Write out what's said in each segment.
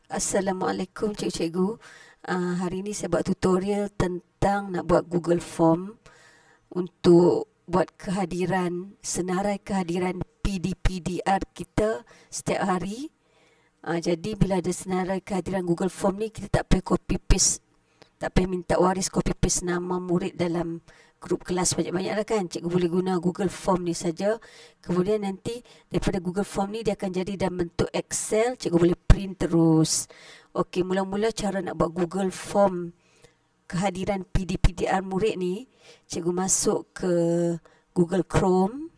Assalamualaikum cikgu-cikgu. Hari ini saya buat tutorial tentang nak buat Google Form untuk buat senarai kehadiran PDPDR kita setiap hari. Jadi bila ada senarai kehadiran Google Form ni, kita tak payah copy paste, tak payah minta waris copy paste nama murid dalam grup kelas banyak-banyak lah kan. Cikgu boleh guna Google Form ni saja. Kemudian nanti daripada Google Form ni dia akan jadi dalam bentuk Excel. Cikgu boleh print terus. Okey, mula-mula cara nak buat Google Form kehadiran PDPDR murid ni, cikgu masuk ke Google Chrome.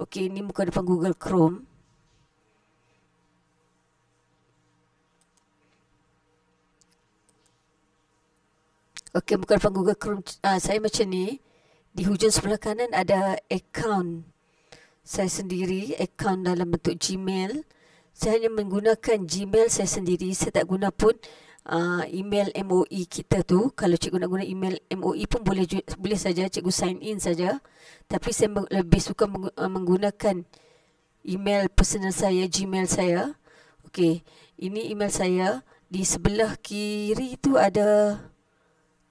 Okey, ini muka depan Google Chrome. Okey, muka depan Google Chrome saya macam ni. Di hujung sebelah kanan ada akaun saya sendiri, akaun dalam bentuk Gmail. Saya hanya menggunakan Gmail saya sendiri. Saya tak guna pun email MOE kita tu. Kalau cikgu nak guna email MOE pun boleh saja, cikgu sign in saja. Tapi saya lebih suka menggunakan email personal saya, Gmail saya. Okey, ini email saya. Di sebelah kiri tu ada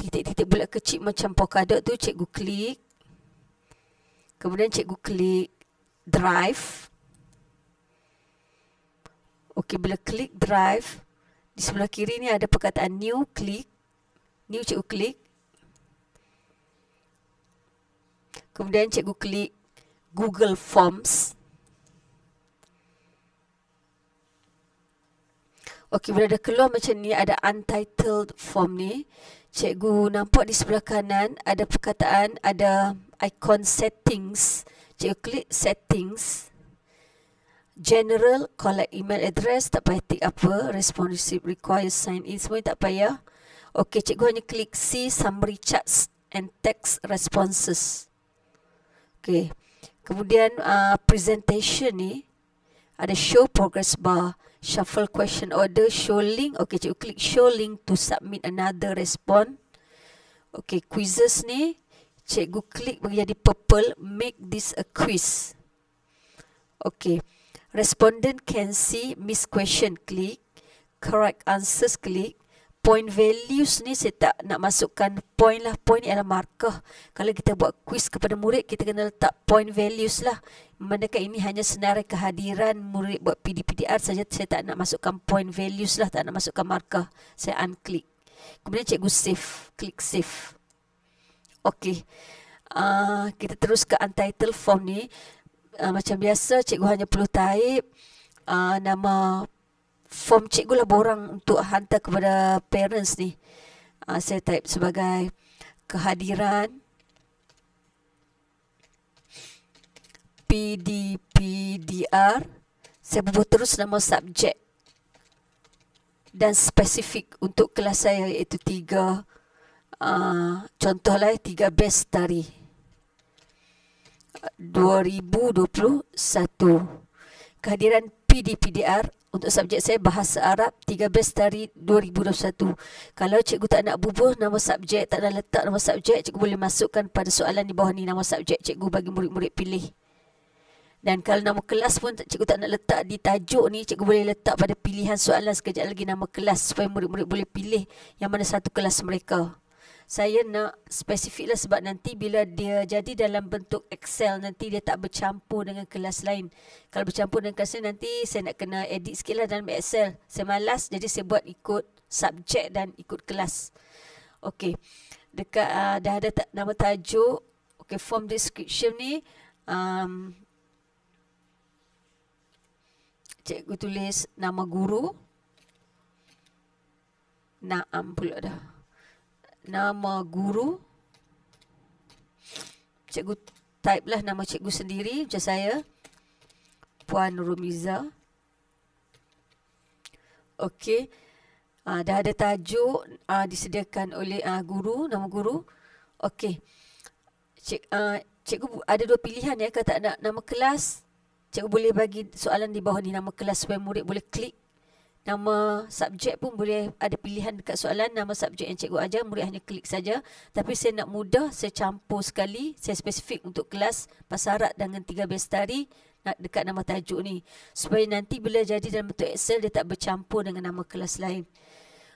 titik-titik bulat kecil macam polkadot tu, cikgu klik. Kemudian cikgu klik drive. Okey, bila klik drive, di sebelah kiri ni ada perkataan new, klik. New cikgu klik. Kemudian cikgu klik Google Forms. Okey, bila dah keluar macam ni, ada untitled form ni. Cikgu nampak di sebelah kanan ada perkataan, ada icon settings. Cikgu klik settings. General, collect email address, tak payah tick apa. Response receipt requires sign in, semua tak payah. Okey, cikgu hanya klik see summary charts and text responses. Okey. Kemudian presentation ni ada show progress bar, shuffle question order, show link. Okey, cikgu klik show link to submit another response. Okey, quizzes ni cikgu klik bagi jadi purple, make this a quiz. Okey, respondent can see miss question, klik. Correct answers, klik. Point values ni saya tak nak masukkan point lah. Point ni adalah markah. Kalau kita buat quiz kepada murid, kita kena letak point values lah. Manakala ini hanya senarai kehadiran murid buat PDPDR saja, saya tak nak masukkan point values lah, tak nak masukkan markah. Saya unklik. Kemudian cikgu save, klik save. Okey, kita terus ke untitled form ni. Macam biasa, cikgu hanya perlu type nama form cikgu lah, borang untuk hantar kepada parents ni. Saya type sebagai kehadiran PDPDR. Saya bubuh terus nama subjek dan spesifik untuk kelas saya, iaitu 3. Contohlah 3 Bestari 2021. Kehadiran PDPDR untuk subjek saya bahasa Arab, 3 Bestari 2021. Kalau cikgu tak nak bubuh nama subjek, tak nak letak nama subjek, cikgu boleh masukkan pada soalan di bawah ni nama subjek cikgu bagi murid-murid pilih. Dan kalau nama kelas pun cikgu tak nak letak di tajuk ni, cikgu boleh letak pada pilihan soalan sekejap lagi nama kelas, supaya murid-murid boleh pilih yang mana satu kelas mereka. Saya nak spesifik lah, sebab nanti bila dia jadi dalam bentuk Excel, nanti dia tak bercampur dengan kelas lain. Kalau bercampur dengan kelas lain, nanti saya nak kena edit sikit lah dalam Excel. Saya malas, jadi saya buat ikut subjek dan ikut kelas. Okey, dekat dah ada nama tajuk. Okey, form description ni cikgu tulis nama guru. Naam pula dah. Nama guru. Cikgu type lah nama cikgu sendiri, macam saya, Puan Rumiza. Okey, dah ada tajuk disediakan oleh guru, nama guru. Okey, cikgu ada 2 pilihan ya. Kalau tak nak nama kelas, cikgu boleh bagi soalan di bawah ni nama kelas supaya murid boleh klik. Nama subjek pun boleh ada pilihan dekat soalan, nama subjek yang cikgu ajar, murid hanya klik saja. Tapi saya nak mudah, saya campur sekali, saya spesifik untuk kelas Bahasa Arab dengan 3 Bestari dekat nama tajuk ni, supaya nanti bila jadi dalam bentuk Excel dia tak bercampur dengan nama kelas lain.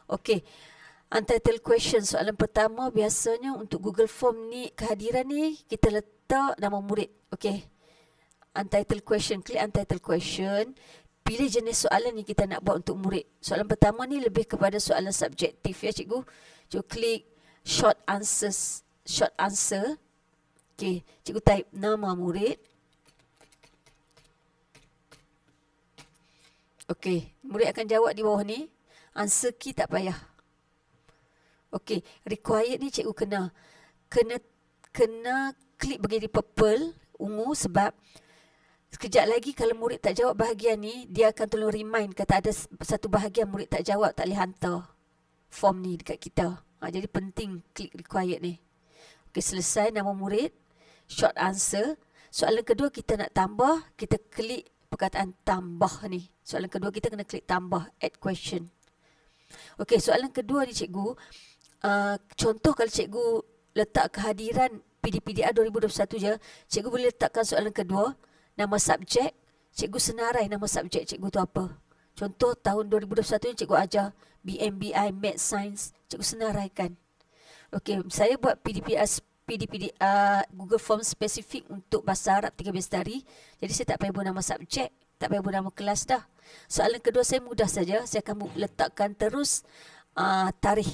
Okey, untitled question. Soalan pertama biasanya untuk Google Form ni, kehadiran ni kita letak nama murid. Okey, untitled question, klik untitled question. Pilih jenis soalan yang kita nak buat untuk murid. Soalan pertama ni lebih kepada soalan subjektif ya cikgu. Cikgu klik short answers, short answer. Okey, cikgu type nama murid. Okey, murid akan jawab di bawah ni. Answer key tak payah. Okey, required ni cikgu kena klik begini purple, ungu, sebab sekejap lagi kalau murid tak jawab bahagian ni, dia akan tolong remind kata ada satu bahagian murid tak jawab, tak boleh hantar form ni dekat kita. Jadi penting klik required ni. Okey, selesai nama murid, short answer. Soalan kedua kita nak tambah, kita klik perkataan tambah ni. Soalan kedua kita kena klik tambah, add question. Okey, soalan kedua ni cikgu, contoh kalau cikgu letak kehadiran PDPDR 2021 je, cikgu boleh letakkan soalan kedua, nama subjek, cikgu senarai nama subjek cikgu tu apa. Contoh tahun 2021 ni cikgu ajar BMBI, Math Science, cikgu senaraikan. Okey, saya buat PDPDR Google Form spesifik untuk bahasa Arab 3 Bestari, jadi saya tak payah buat nama subjek, tak payah buat nama kelas dah. Soalan kedua saya mudah saja, saya akan letakkan terus tarikh.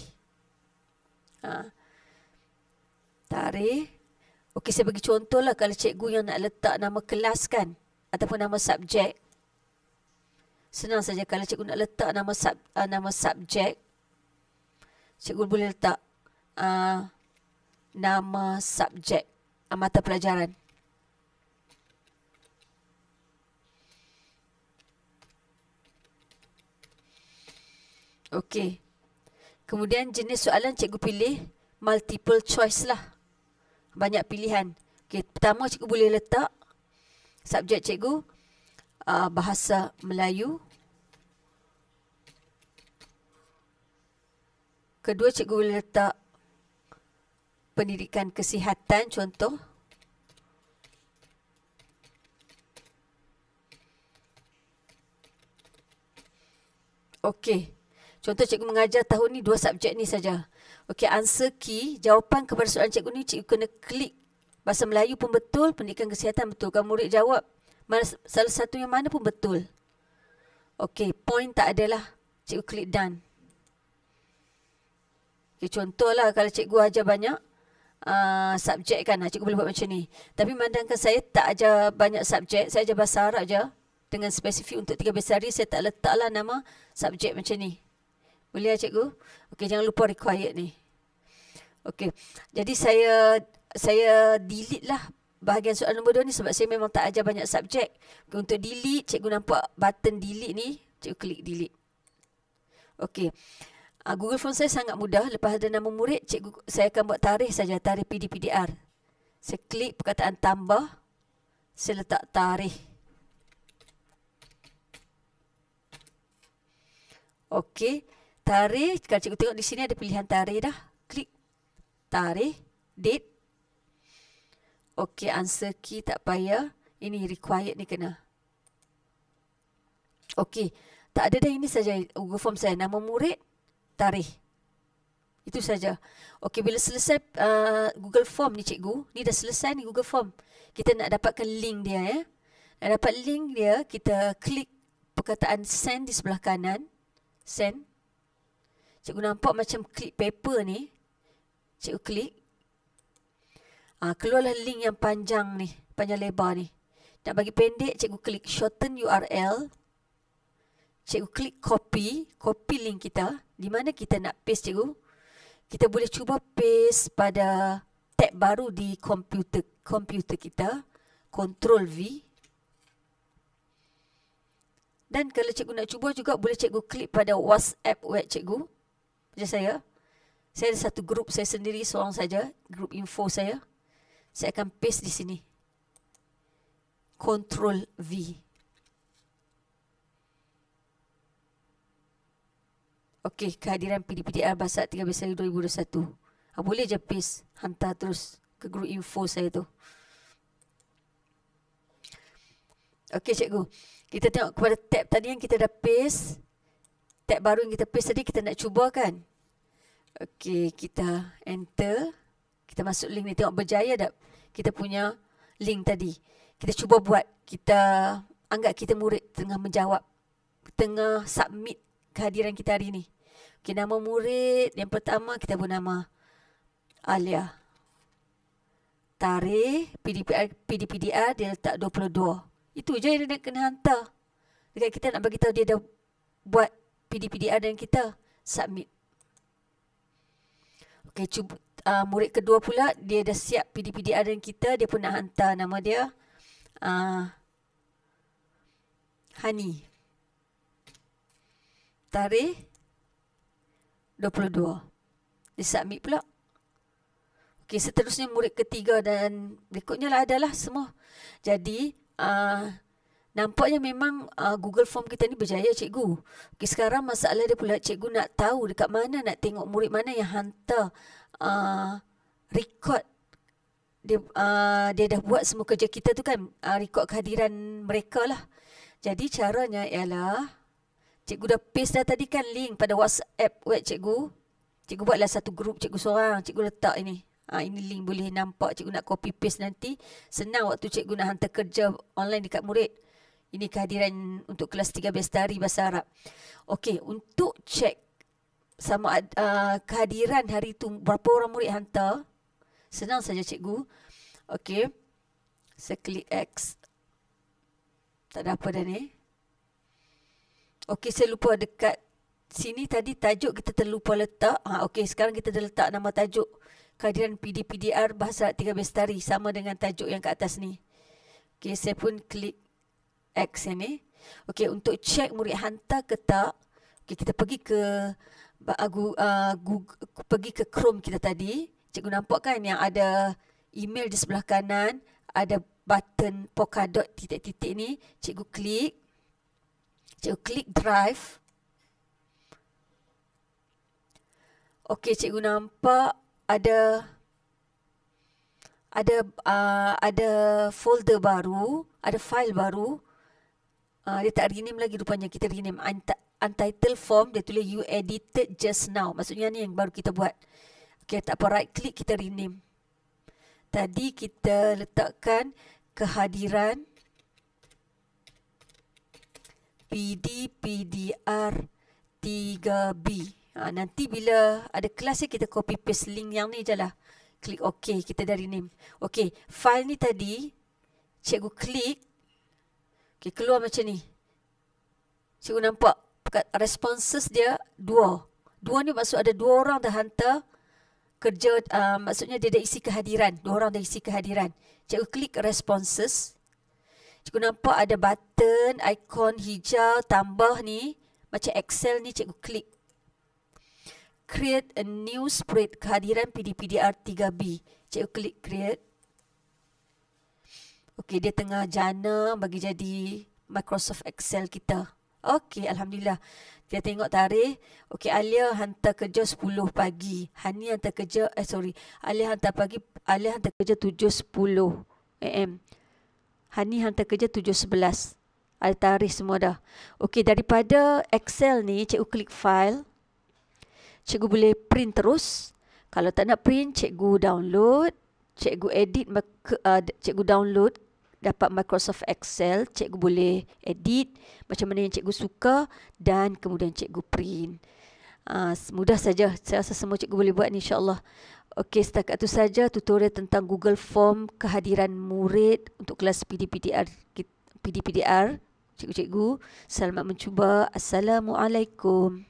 Tarikh. Okey, saya bagi contoh lah kalau cikgu yang nak letak nama kelas kan, ataupun nama subjek. Senang saja kalau cikgu nak letak nama subjek, cikgu boleh letak nama subjek mata pelajaran. Okey. Kemudian jenis soalan cikgu pilih multiple choice lah. Banyak pilihan. Okey, pertama cikgu boleh letak subjek cikgu bahasa Melayu. Kedua cikgu boleh letak pendidikan kesihatan contoh. Okey. Contoh cikgu mengajar tahun ni 2 subjek ni saja. Okey, answer key, jawapan kepada soalan cikgu ni cikgu kena klik bahasa Melayu pun betul, pendidikan kesihatan betul. Kalau murid jawab salah satu yang mana pun betul. Okey, point tak adalah. Cikgu klik done. Okey, contohlah kalau cikgu ajar banyak subjek kan, cikgu boleh buat macam ni. Tapi memandangkan saya tak ajar banyak subjek, saya ajar bahasa Arab je dengan spesifik untuk 3 Bestari, saya tak letaklah nama subjek macam ni. Boleh cikgu? Okey, jangan lupa required ni. Okey, jadi saya delete lah bahagian soalan nombor 2 ni sebab saya memang tak ajar banyak subjek. Okay, untuk delete, cikgu nampak button delete ni, cikgu klik delete. Okey, Google Form saya sangat mudah. Lepas ada nama murid, saya akan buat tarikh saja, tarikh PDPDR. Saya klik perkataan tambah, saya letak tarikh. Okey, tarikh, kalau cikgu tengok di sini ada pilihan tarikh dah. Klik tarikh, date. Okey, answer key tak payah. Ini required ni kena. Okey, tak ada dah, ini saja Google Form saya. Nama murid, tarikh. Itu saja. Okey, bila selesai Google Form ni cikgu, ni dah selesai ni Google Form. Kita nak dapatkan link dia ya. Nak dapat link dia, kita klik perkataan send di sebelah kanan. Send. Cikgu nampak macam klik paper ni. Cikgu klik. Keluarlah link yang panjang ni, panjang lebar ni. Nak bagi pendek, cikgu klik shorten URL. Cikgu klik copy, copy link kita. Di mana kita nak paste cikgu? Kita boleh cuba paste pada tab baru di komputer kita. Ctrl V. Dan kalau cikgu nak cuba juga, boleh cikgu klik pada WhatsApp web cikgu. Macam saya. Saya ada satu grup saya sendiri, seorang saja. Grup info saya. Saya akan paste di sini. Ctrl V. Okey, kehadiran PDPDR Bahasa 3 Bestari 2021. Boleh je paste, hantar terus ke grup info saya tu. Okey cikgu. Kita tengok kepada tab tadi yang kita dah paste. Tab baru yang kita paste tadi kita nak cuba kan. Okey, kita enter. Kita masuk link ni. Tengok berjaya tak kita punya link tadi. Kita cuba buat. Kita anggap kita murid tengah menjawab. Tengah submit kehadiran kita hari ni. Okey, nama murid. Yang pertama kita buat nama Alia. Tarikh PDPDR dia letak 22. Itu je yang dia kena hantar. Dekat kita nak bagi tahu dia dah buat PDPDR dan kita submit. Okey, cuba murid kedua pula dia dah siap PDPDR dan kita, dia pun nak hantar nama dia Hani. Tarikh 22. Dia submit pula. Okey, seterusnya murid ketiga dan berikutnya lah adalah semua. Jadi, nampaknya memang Google Form kita ni berjaya cikgu. Okey, sekarang masalah dia pula cikgu nak tahu dekat mana nak tengok murid mana yang hantar record. Dia dah buat semua kerja kita tu kan, record kehadiran mereka lah. Jadi caranya ialah cikgu dah paste dah tadi kan link pada WhatsApp web cikgu. Cikgu buatlah satu grup cikgu seorang, cikgu letak ini. Ini link boleh nampak, cikgu nak copy paste nanti. Senang waktu cikgu nak hantar kerja online dekat murid. Ini kehadiran untuk kelas 3 Bestari Bahasa Arab. Okey, untuk cek sama kehadiran hari itu berapa orang murid hantar, senang saja cikgu. Okey, saya klik X. Tak ada apa dah ni. Okey, saya lupa dekat sini tadi tajuk kita terlupa letak. Okey, sekarang kita dah letak nama tajuk kehadiran PDPDR Bahasa Arab 3 Bestari sama dengan tajuk yang kat atas ni. Okey, saya pun klik X yang ni. Okey, untuk cek murid hantar ke tak, okay, kita pergi ke pergi ke Chrome kita tadi. Cikgu nampak kan yang ada email di sebelah kanan, ada button polkadot titik-titik ni. Cikgu klik. Cikgu klik drive. Okey, cikgu nampak ada folder baru, ada file baru. Dia tak rename lagi rupanya. Kita rename untitled form. Dia tulis you edited just now. Maksudnya ni yang baru kita buat. Okay, tak apa, right click kita rename. Tadi kita letakkan kehadiran PDPDR 3B. Nanti bila ada kelas kita copy paste link yang ni je lah. Klik OK, kita dah rename. OK, file ni tadi cikgu klik. OK, keluar macam ni. Cikgu nampak responses dia 2. 2 ni maksud ada 2 orang dah hantar kerja, maksudnya dia dah isi kehadiran. 2 orang dah isi kehadiran. Cikgu klik responses. Cikgu nampak ada button, ikon hijau, tambah ni. Macam Excel ni cikgu klik. Create a new spread kehadiran PDPDR 3B. Cikgu klik create. Okey, dia tengah jana bagi jadi Microsoft Excel kita. Okey, Alhamdulillah. Kita tengok tarikh. Okey, Alia hantar kerja 10 pagi. Hani hantar kerja, Alia hantar pagi, Alia hantar kerja 7.10 AM. Hani hantar kerja 7.11. Ada tarikh semua dah. Okey, daripada Excel ni, cikgu klik file. Cikgu boleh print terus. Kalau tak nak print, cikgu download. Cikgu edit, cikgu download. Dapat Microsoft Excel. Cikgu boleh edit macam mana yang cikgu suka. Dan kemudian cikgu print. Mudah saja. Saya rasa semua cikgu boleh buat ni, insyaAllah. Okey, setakat itu saja tutorial tentang Google Form kehadiran murid untuk kelas PDPDR. Cikgu-cikgu, selamat mencuba. Assalamualaikum.